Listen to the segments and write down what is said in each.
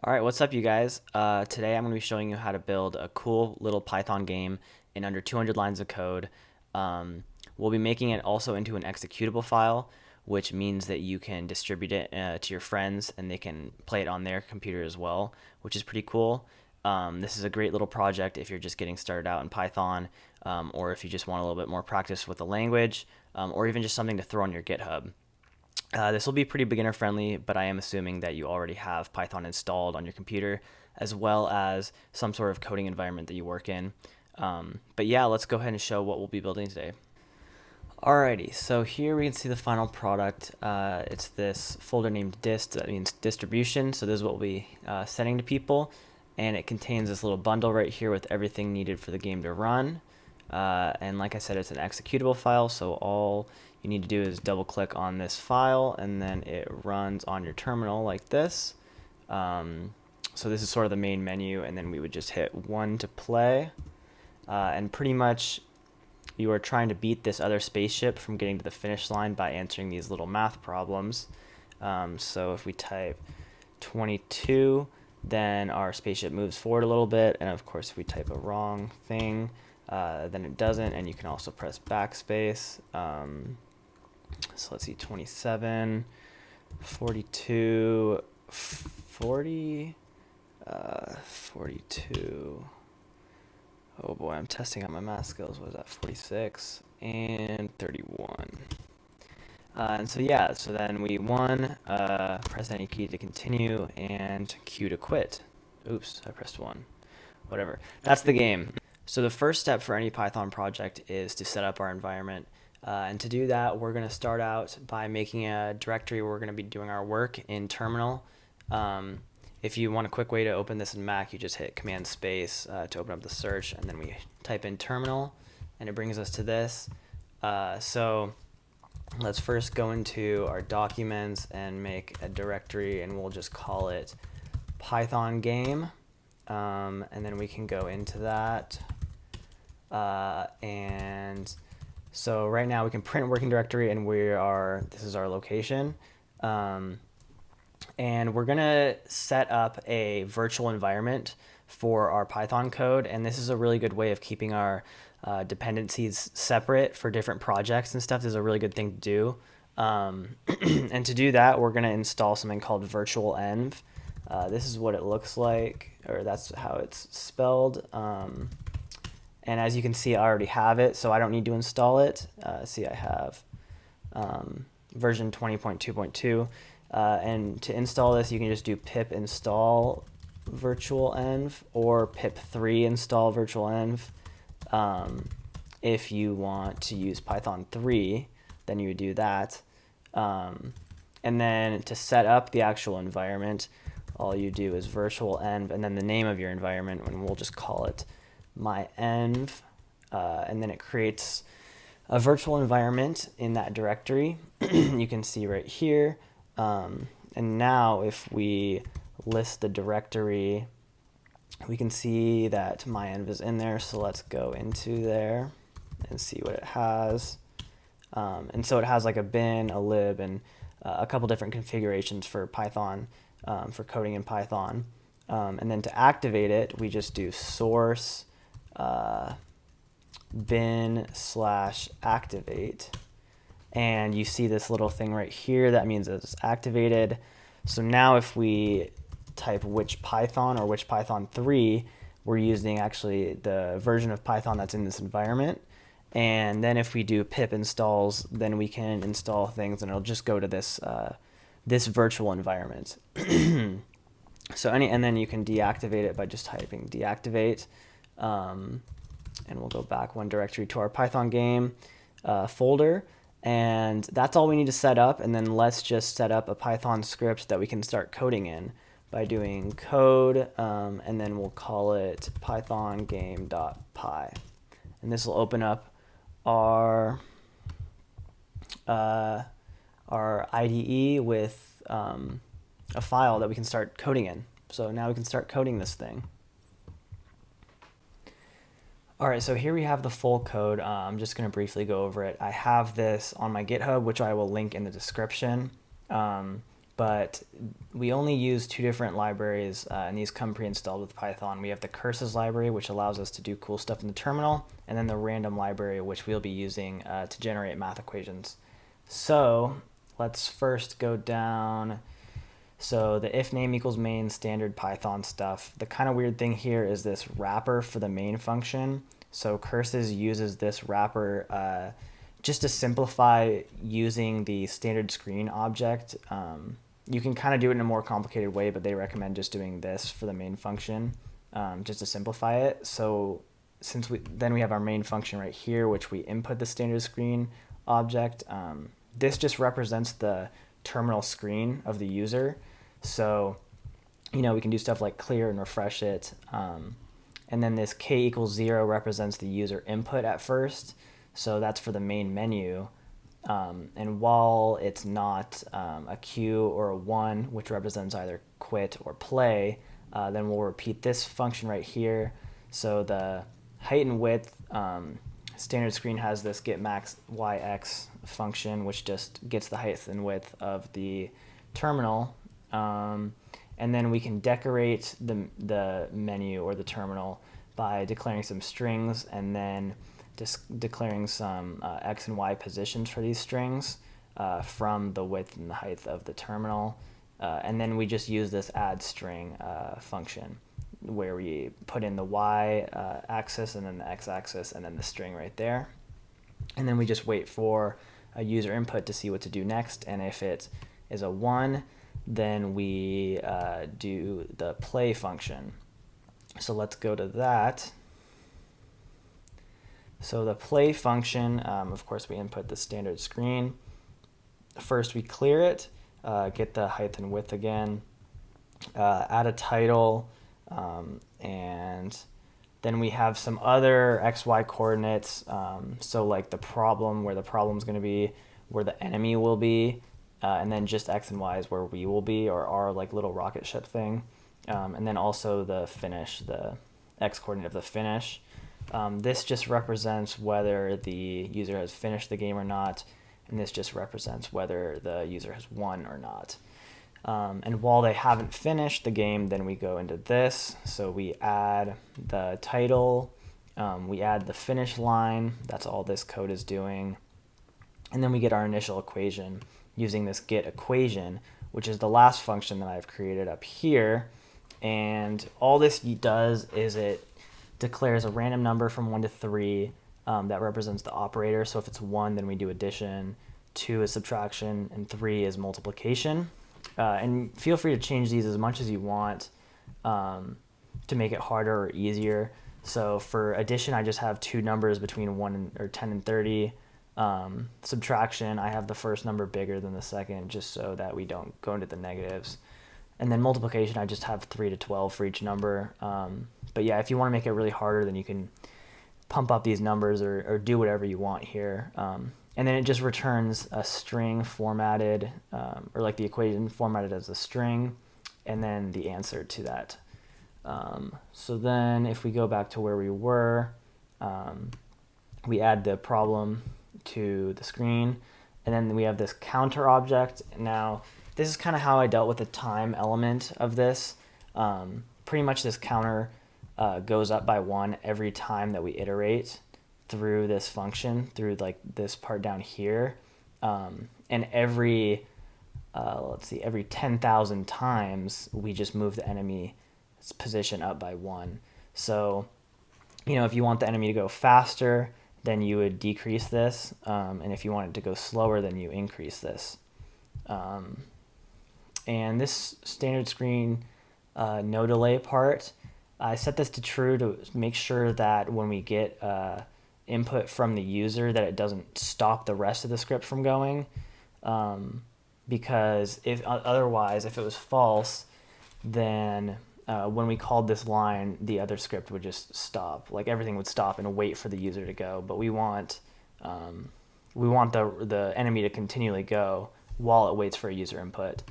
All right, what's up, you guys? Today I'm going to be showing you how to build a cool little Python game in under 200 lines of code. Um, we'll be making it also into an executable file, which means that you can distribute it to your friends and they can play it on their computer as well, which is pretty cool. This is a great little project if you're just getting started out in Python, or if you just want a little bit more practice with the language, or even just something to throw on your GitHub. This will be pretty beginner friendly, but I am assuming that you already have Python installed on your computer, as well as some sort of coding environment that you work in. But yeah, let's go ahead and show what we'll be building today. Alrighty, so here we can see the final product. It's this folder named dist, that means distribution. So this is what we'll be sending to people. And it contains this little bundle right here with everything needed for the game to run. And like I said, it's an executable file, so all you need to do is double click on this file and then it runs on your terminal like this. So this is sort of the main menu, and then we would just hit 1 to play. And pretty much you are trying to beat this other spaceship from getting to the finish line by answering these little math problems. So if we type 22, then our spaceship moves forward a little bit, and of course if we type a wrong thing, then it doesn't, and you can also press backspace. So let's see, 27, 42, 40, 42. Oh boy, I'm testing out my math skills. What is that? 46 and 31. And so yeah, so then we press any key to continue, and Q to quit. Oops, I pressed 1. Whatever. That's the game. So the first step for any Python project is to set up our environment. And to do that, we're going to start out by making a directory where we're going to be doing our work in terminal. If you want a quick way to open this in Mac, you just hit Command Space to open up the search, and then we type in terminal, and it brings us to this. So let's first go into our documents and make a directory, and we'll just call it Python game. And then we can go into that. And so right now we can print working directory, and this is our location. And we're going to set up a virtual environment for our Python code. And this is a really good way of keeping our dependencies separate for different projects and stuff. This is a really good thing to do. And to do that, we're going to install something called virtual env. This is what it looks like, or that's how it's spelled. And as you can see, I already have it, so I don't need to install it. See, I have version 20.2.2. And to install this, you can just do pip install virtual env or pip3 install virtual env. If you want to use Python 3, then you would do that. And then to set up the actual environment, all you do is virtual env and then the name of your environment, and we'll just call it my env. And then it creates a virtual environment in that directory. You can see right here. And now if we list the directory, we can see that my env is in there. So let's go into there and see what it has. And so it has like a bin, a lib, and a couple different configurations for Python, for coding in Python. And then to activate it, we just do source bin/activate. And you see this little thing right here. That means it's activated. So now if we type which Python or which Python 3, we're using actually the version of Python that's in this environment. And then if we do pip installs, then we can install things, and it'll just go to this this virtual environment. And then you can deactivate it by just typing deactivate. And we'll go back one directory to our Python game folder. And that's all we need to set up. And then let's just set up a Python script that we can start coding in by doing code, and then we'll call it python game.py. And this will open up our IDE with a file that we can start coding in. So now we can start coding this thing. All right, so here we have the full code. I'm just going to briefly go over it. I have this on my GitHub, which I will link in the description. but we only use two different libraries, and these come pre-installed with Python. We have the curses library, which allows us to do cool stuff in the terminal, and then the random library, which we'll be using to generate math equations. So let's first go down. So the if name equals main, standard Python stuff. The kind of weird thing here is this wrapper for the main function. So curses uses this wrapper just to simplify using the standard screen object. You can kind of do it in a more complicated way, but they recommend just doing this for the main function just to simplify it. So since we have our main function right here, which we input the standard screen object, this just represents the terminal screen of the user. So, we can do stuff like clear and refresh it. And then this k equals 0 represents the user input at first. So that's for the main menu. And while it's not a Q or a 1, which represents either quit or play, then we'll repeat this function right here. So the height and width, standard screen has this get max yx function, which just gets the height and width of the terminal. And then we can decorate the menu or the terminal by declaring some strings and then just declaring some x and y positions for these strings from the width and the height of the terminal. And then we just use this add string function where we put in the y axis and then the x axis and then the string right there. And then we just wait for a user input to see what to do next. And if it is a 1, then we do the play function. So let's go to that. So the play function, of course, we input the standard screen. First, we clear it, get the height and width again, add a title, and then we have some other XY coordinates. So like the problem, where the problem is going to be, where the enemy will be, and then just X and Y is where we will be, or our like little rocket ship thing. And then also the finish, the X coordinate of the finish. This just represents whether the user has finished the game or not, and this just represents whether the user has won or not. And while they haven't finished the game, then we go into this. So we add the title, we add the finish line, that's all this code is doing. And then we get our initial equation using this get equation, which is the last function that I've created up here. And all this does is it declares a random number from 1 to 3 that represents the operator. So if it's 1, then we do addition, 2 is subtraction, and 3 is multiplication. And feel free to change these as much as you want to make it harder or easier. So for addition, I just have two numbers between 10 and 30. Subtraction, I have the first number bigger than the second, just so that we don't go into the negatives. And then multiplication, I just have 3 to 12 for each number. But yeah, if you want to make it really harder, then you can pump up these numbers or do whatever you want here. And then it just returns a string formatted, or like the equation formatted as a string, and then the answer to that. So then if we go back to where we were, we add the problem to the screen, and then we have this counter object. Now, this is kind of how I dealt with the time element of this. Pretty much this counter goes up by 1 every time that we iterate through this function, through like this part down here. And every 10,000 times, we just move the enemy's position up by 1. So, if you want the enemy to go faster, then you would decrease this. And if you want it to go slower, then you increase this. And this standard screen no delay part, I set this to true to make sure that when we get input from the user that it doesn't stop the rest of the script from going. Because otherwise, if it was false, then when we called this line, the other script would just stop. Like everything would stop and wait for the user to go. But we want the enemy to continually go while it waits for a user input.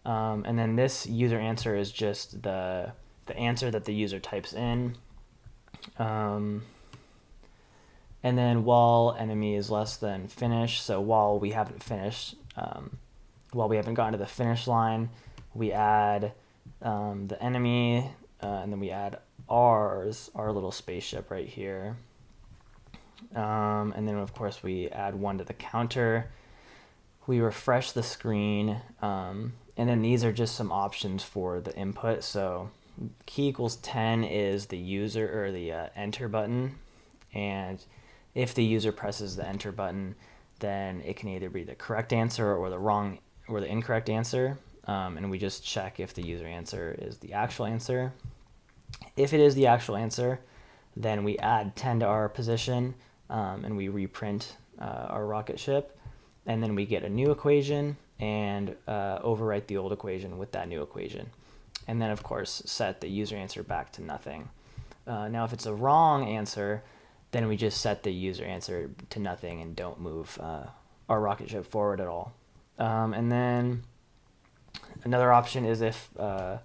And then this user answer is just the answer that the user types in. And then while enemy is less than finish, so while we haven't finished, while we haven't gotten to the finish line, we add the enemy, and then we add our little spaceship right here. And then of course we add 1 to the counter. We refresh the screen, and then these are just some options for the input. So key equals 10 is the user, or the enter button, and if the user presses the enter button, then it can either be the correct answer or the incorrect answer, and we just check if the user answer is the actual answer. If it is the actual answer, then we add 10 to our position, and we reprint our rocket ship, and then we get a new equation and overwrite the old equation with that new equation, and then of course set the user answer back to nothing. Now if it's a wrong answer, then we just set the user answer to nothing and don't move our rocket ship forward at all. And then another option is if the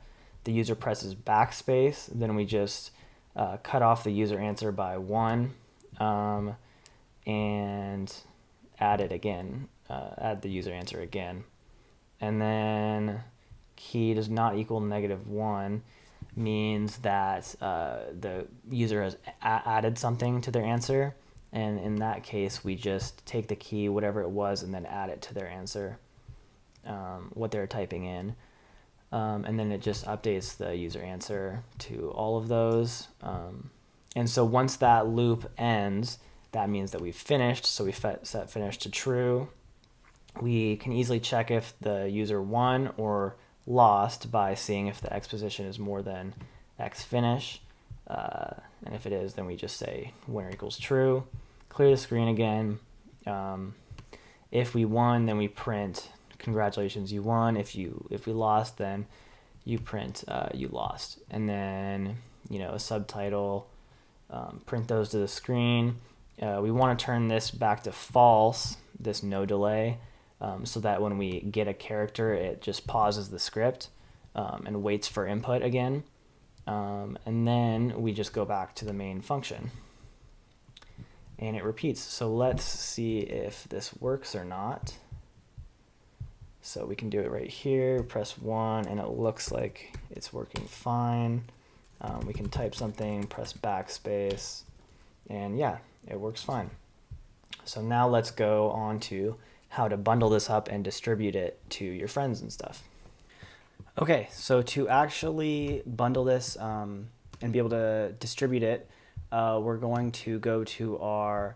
user presses backspace, then we just cut off the user answer by 1, and add it again, add the user answer again. And then key does not equal -1 means that the user has added something to their answer, and in that case we just take the key, whatever it was, and then add it to their answer, what they're typing in, and then it just updates the user answer to all of those, and so once that loop ends, that means that we've finished. So we set finish to true. We can easily check if the user won or lost by seeing if the X position is more than X finish, and if it is, then we just say winner equals true. Clear the screen again. If we won, then we print congratulations, you won. If we lost, then you print you lost, and then a subtitle, print those to the screen. We want to turn this back to false, this no delay, so that when we get a character, it just pauses the script and waits for input again, and then we just go back to the main function and it repeats. So let's see if this works or not. So we can do it right here, press 1, and it looks like it's working fine. We can type something, press backspace, and yeah, it works fine. So now let's go on to how to bundle this up and distribute it to your friends and stuff. Okay, so to actually bundle this and be able to distribute it, we're going to go to our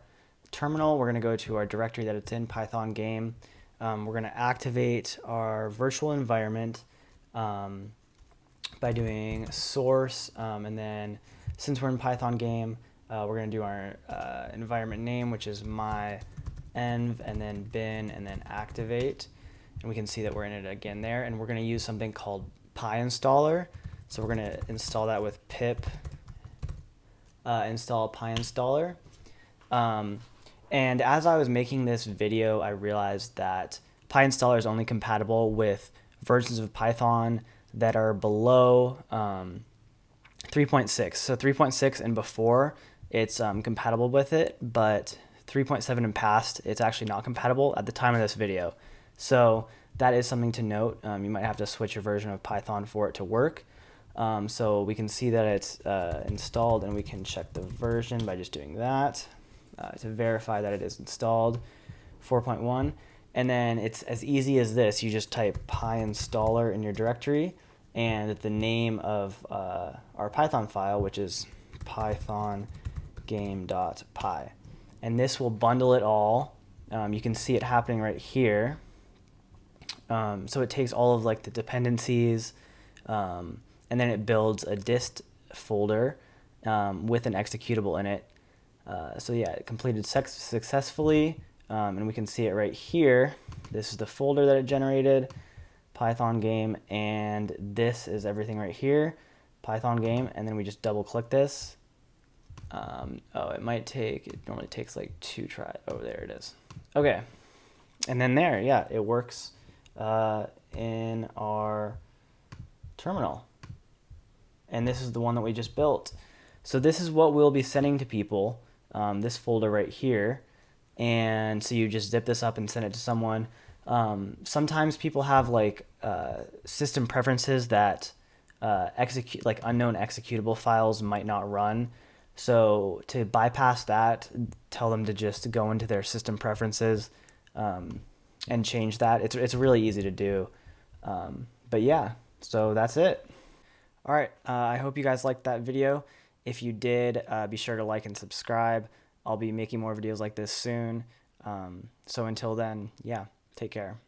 terminal. We're going to go to our directory that it's in, Python game. We're going to activate our virtual environment by doing source, and then since we're in Python game, we're going to do our environment name, which is my env, and then bin, and then activate, and we can see that we're in it again there, and we're going to use something called PyInstaller. So we're going to install that with pip install PyInstaller. And as I was making this video, I realized that PyInstaller is only compatible with versions of Python that are below 3.6. So 3.6 and before, it's compatible with it, but 3.7 and past, it's actually not compatible at the time of this video. So that is something to note. You might have to switch your version of Python for it to work. So we can see that it's installed, and we can check the version by just doing that to verify that it is installed, 4.1. And then it's as easy as this. You just type PyInstaller in your directory, and the name of our Python file, which is pythongame.py. And this will bundle it all. You can see it happening right here. So it takes all of like the dependencies, and then it builds a dist folder with an executable in it. So yeah, it completed successfully, and we can see it right here. This is the folder that it generated, Python game, and this is everything right here, Python game, and then we just double click this. Oh, it normally takes like 2 tries. Oh, there it is. Okay, and then there, yeah, it works in our terminal. And this is the one that we just built. So this is what we'll be sending to people, this folder right here. And so you just zip this up and send it to someone. Sometimes people have like system preferences that execute like unknown executable files might not run. So to bypass that, tell them to just go into their system preferences and change that. It's really easy to do. But yeah, so that's it. All right, I hope you guys liked that video. If you did, be sure to like and subscribe. I'll be making more videos like this soon. So until then, yeah, take care.